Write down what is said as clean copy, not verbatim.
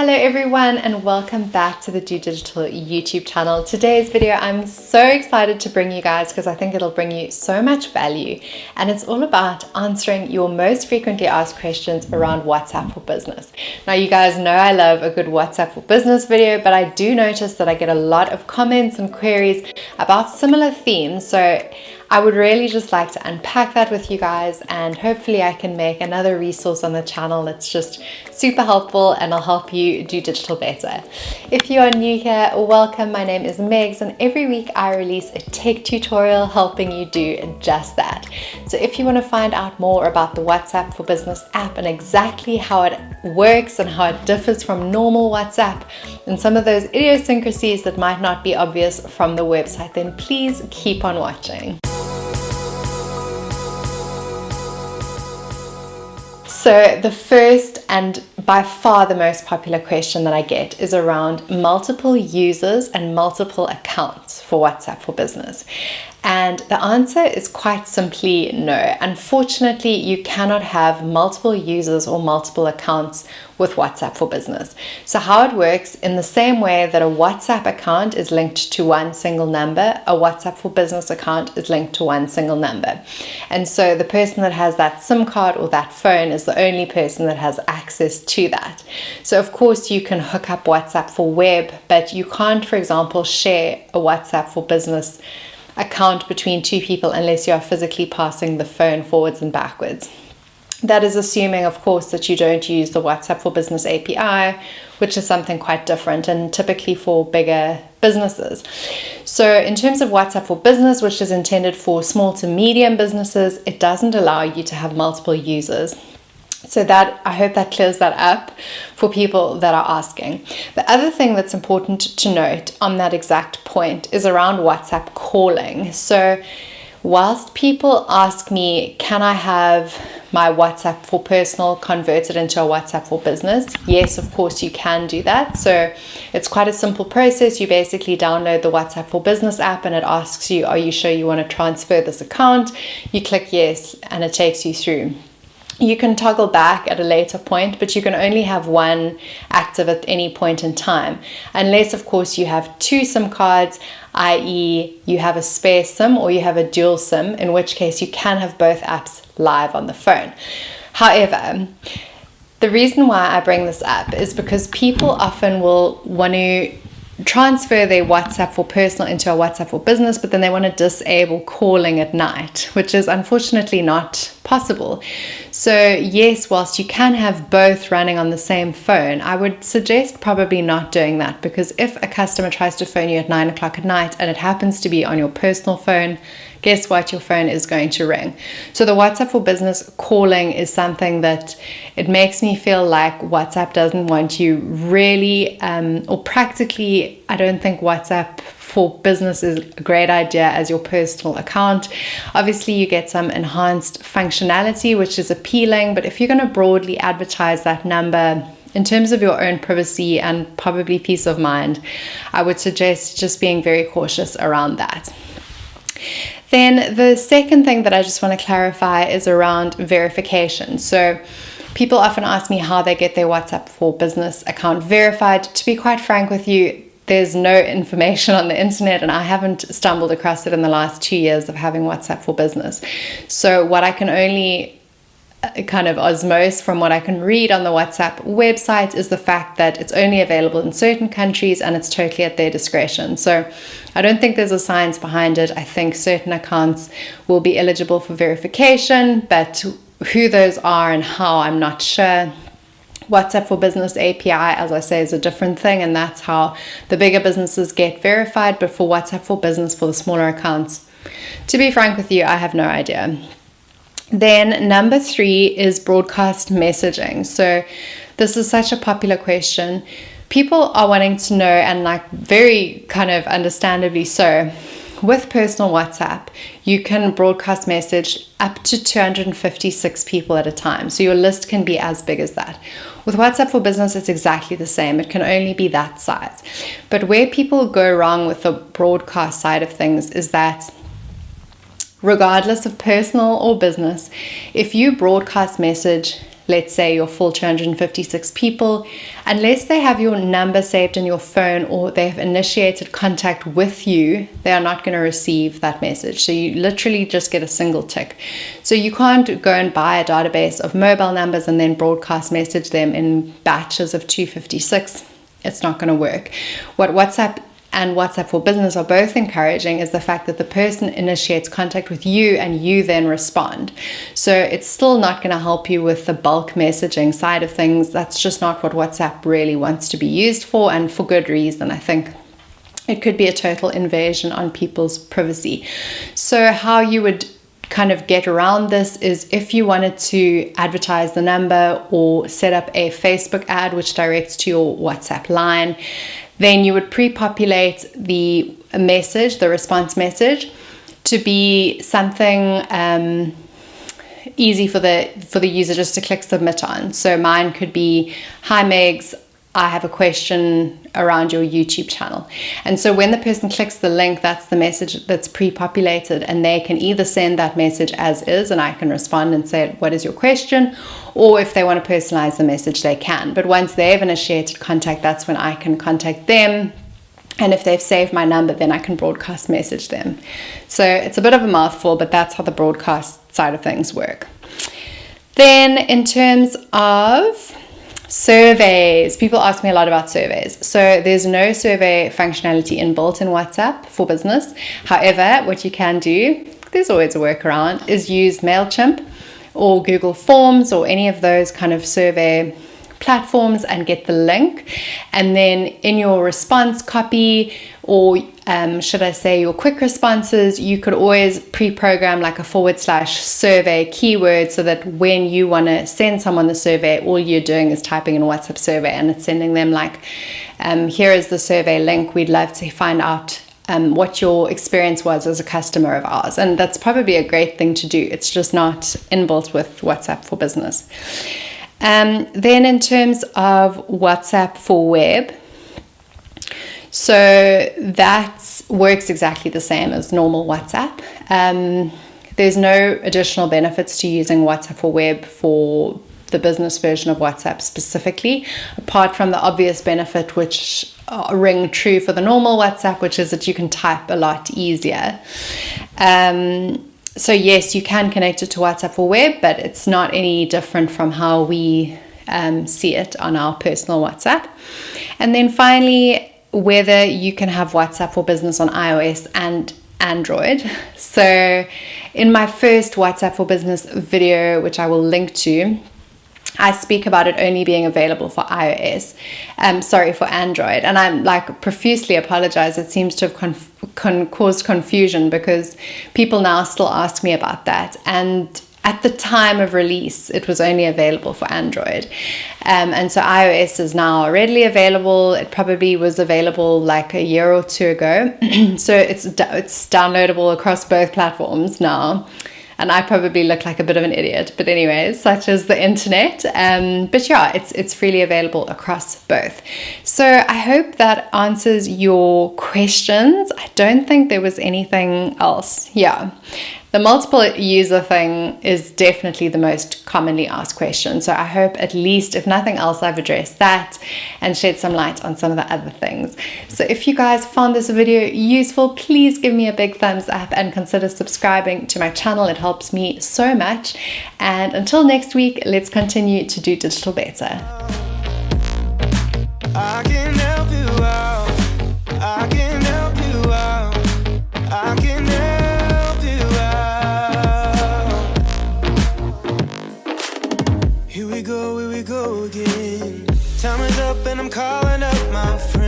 Hello everyone and welcome back to the Do Digital YouTube channel. Today's video I'm so excited to bring you guys because I think it'll bring you so much value, and it's all about answering your most frequently asked questions around WhatsApp for Business. Now you guys know I love a good WhatsApp for Business video, but I do notice that I get a lot of comments and queries about similar themes, so I would really just like to unpack that with you guys, and hopefully I can make another resource on the channel that's just super helpful and will help you do digital better. If you are new here, welcome. My name is Megs, and every week I release a tech tutorial helping you do just that. So if you want to find out more about the WhatsApp for Business app and exactly how it works and how it differs from normal WhatsApp and some of those idiosyncrasies that might not be obvious from the website, then please keep on watching. So the first and by far the most popular question that I get is around multiple users and multiple accounts for WhatsApp for Business. And the answer is quite simply no. Unfortunately, you cannot have multiple users or multiple accounts with WhatsApp for Business. So how it works, in the same way that a WhatsApp account is linked to one single number, a WhatsApp for Business account is linked to one single number. And so the person that has that SIM card or that phone is the only person that has access to that. So of course you can hook up WhatsApp for web, but you can't, for example, share a WhatsApp for Business account between two people unless you are physically passing the phone forwards and backwards. That is assuming, of course, that you don't use the WhatsApp for Business API, which is something quite different and typically for bigger businesses. So in terms of WhatsApp for Business, which is intended for small to medium businesses, it doesn't allow you to have multiple users. So that, I hope that clears that up for people that are asking. The other thing that's important to note on that exact point is around WhatsApp calling. So whilst people ask me, can I have my WhatsApp for Personal converted into a WhatsApp for Business? Yes, of course you can do that. So it's quite a simple process. You basically download the WhatsApp for Business app and it asks you, are you sure you want to transfer this account? You click yes and it takes you through. You can toggle back at a later point, but you can only have one active at any point in time, unless of course you have two SIM cards, i.e. you have a spare SIM or you have a dual SIM, in which case you can have both apps live on the phone. However, the reason why I bring this up is because people often will want to transfer their WhatsApp for Personal into a WhatsApp for Business, but then they want to disable calling at night, which is unfortunately not possible. So yes, whilst you can have both running on the same phone, I would suggest probably not doing that, because if a customer tries to phone you at 9 o'clock at night and it happens to be on your personal phone, guess what? Your phone is going to ring. So the WhatsApp for Business calling is something that it makes me feel like WhatsApp doesn't want you really, or practically, I don't think WhatsApp for Business is a great idea as your personal account. Obviously you get some enhanced functionality, which is appealing, but if you're going to broadly advertise that number in terms of your own privacy and probably peace of mind, I would suggest just being very cautious around that. Then the second thing that I just want to clarify is around verification. So people often ask me how they get their WhatsApp for Business account verified. To be quite frank with you, there's no information on the internet, and I haven't stumbled across it in the last 2 years of having WhatsApp for Business. So what I can only kind of osmose from what I can read on the WhatsApp website is the fact that it's only available in certain countries and it's totally at their discretion. So I don't think there's a science behind it. I think certain accounts will be eligible for verification, but who those are and how, I'm not sure. WhatsApp for Business API, as I say, is a different thing, and that's how the bigger businesses get verified. But for WhatsApp for Business, for the smaller accounts, to be frank with you, I have no idea. Then number 3 is broadcast messaging. So this is such a popular question. People are wanting to know, and like very kind of understandably so, with personal WhatsApp, you can broadcast message up to 256 people at a time. So your list can be as big as that. With WhatsApp for Business, it's exactly the same. It can only be that size. But where people go wrong with the broadcast side of things is that regardless of personal or business, if you broadcast message let's say your full 256 people, unless they have your number saved in your phone or they have initiated contact with you, they are not going to receive that message. So you literally just get a single tick. So you can't go and buy a database of mobile numbers and then broadcast message them in batches of 256. It's not going to work. What WhatsApp and WhatsApp for Business are both encouraging is the fact that the person initiates contact with you and you then respond. So it's still not going to help you with the bulk messaging side of things. That's just not what WhatsApp really wants to be used for, and for good reason. I think it could be a total invasion on people's privacy. So how you would kind of get around this is, if you wanted to advertise the number or set up a Facebook ad which directs to your WhatsApp line, then you would pre-populate the message, the response message, to be something easy for the user just to click submit on. So mine could be, "Hi Megs, I have a question around your YouTube channel." And so when the person clicks the link, that's the message that's pre-populated, and they can either send that message as is and I can respond and say, "What is your question?" Or if they want to personalize the message, they can. But once they've initiated contact, that's when I can contact them. And if they've saved my number, then I can broadcast message them. So it's a bit of a mouthful, but that's how the broadcast side of things work. Then in terms of surveys, people ask me a lot about surveys. So there's no survey functionality inbuilt in WhatsApp for Business. However, what you can do, there's always a workaround, is use MailChimp or Google Forms or any of those kind of survey platforms and get the link. And then in your response copy, or should I say your quick responses, you could always pre-program like a /survey keyword, so that when you want to send someone the survey, all you're doing is typing in WhatsApp survey and it's sending them like, "Here is the survey link. We'd love to find out what your experience was as a customer of ours." And that's probably a great thing to do. It's just not inbuilt with WhatsApp for Business. Then in terms of WhatsApp for Web, so that works exactly the same as normal WhatsApp. There's no additional benefits to using WhatsApp for Web for the business version of WhatsApp specifically, apart from the obvious benefit which ring true for the normal WhatsApp, which is that you can type a lot easier. So yes, you can connect it to WhatsApp for Web, but it's not any different from how we see it on our personal WhatsApp. And then finally, whether you can have WhatsApp for Business on iOS and Android. So in my first WhatsApp for Business video, which I will link to, I speak about it only being available for iOS, for Android. And I'm like profusely apologize. It seems to have caused confusion because people now still ask me about that. And at the time of release, it was only available for Android. And so iOS is now readily available. It probably was available like a year or two ago. So it's downloadable across both platforms now. And I probably look like a bit of an idiot, but anyways, such is the internet. But yeah, it's freely available across both. So I hope that answers your questions. I don't think there was anything else. Yeah. The multiple user thing is definitely the most commonly asked question. So I hope at least, if nothing else, I've addressed that and shed some light on some of the other things. So if you guys found this video useful, please give me a big thumbs up and consider subscribing to my channel. It helps me so much. And until next week, let's continue to do digital better. I can help you out. I can help you out. I can help Here we go again. Time is up and I'm calling up my friends.